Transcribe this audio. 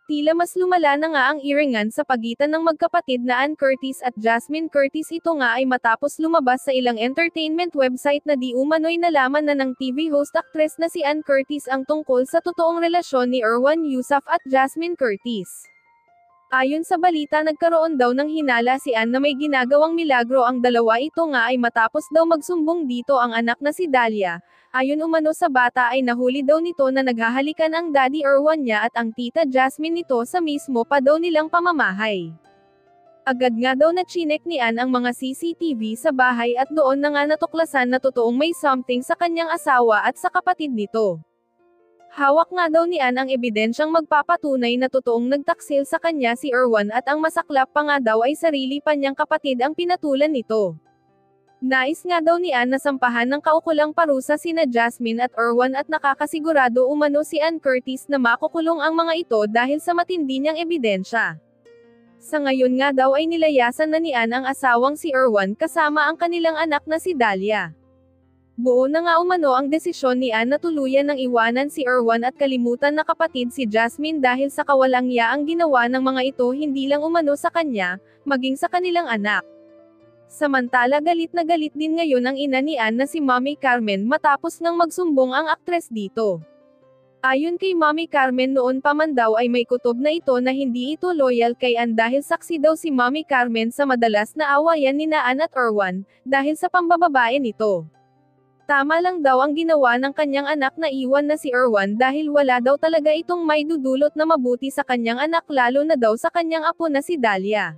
Tila mas lumala na nga ang iringan sa pagitan ng magkapatid na Ann Curtis at Jasmine Curtis. Ito nga ay matapos lumabas sa ilang entertainment website na di umano'y nalaman na ng TV host actress na si Ann Curtis ang tungkol sa totoong relasyon ni Erwan Heussaff at Jasmine Curtis. Ayon sa balita, nagkaroon daw ng hinala si Ann na may ginagawang milagro ang dalawa. Ito nga ay matapos daw magsumbong dito ang anak na si Dalia. Ayon umano sa bata ay nahuli daw nito na naghahalikan ang daddy Erwan niya at ang tita Jasmine nito sa mismo pa daw nilang pamamahay. Agad nga daw na chinek ni Ann ang mga CCTV sa bahay at doon na nga natuklasan na totoong may something sa kanyang asawa at sa kapatid nito. Hawak nga daw ni Ann ang ebidensyang magpapatunay na totoong nagtaksil sa kanya si Erwan at ang masaklap pa nga daw ay sarili pa niyang kapatid ang pinatulan nito. Nais nga daw ni Ann na sampahan ng kaukulang parusa sina Jasmine at Erwan at nakakasigurado umano si Ann Curtis na makukulong ang mga ito dahil sa matindi niyang ebidensya. Sa ngayon nga daw ay nilayasan na ni Ann ang asawang si Erwan kasama ang kanilang anak na si Dalia. Buo na nga umano ang desisyon ni Ann na tuluyan ng iwanan si Erwan at kalimutan na kapatid si Jasmine dahil sa kawalang yaang ginawa ng mga ito hindi lang umano sa kanya, maging sa kanilang anak. Samantala galit na galit din ngayon ang ina ni Ann na si Mommy Carmen matapos ngang magsumbong ang aktres dito. Ayon kay Mommy Carmen, noon pa man daw ay may kutob na ito na hindi ito loyal kay Ann dahil saksi daw si Mommy Carmen sa madalas na awayan nina Ann at Erwan, dahil sa pambababae nito. Tama lang daw ang ginawa ng kanyang anak na iwan na si Erwan dahil wala daw talaga itong may dudulot na mabuti sa kanyang anak lalo na daw sa kanyang apo na si Dalia.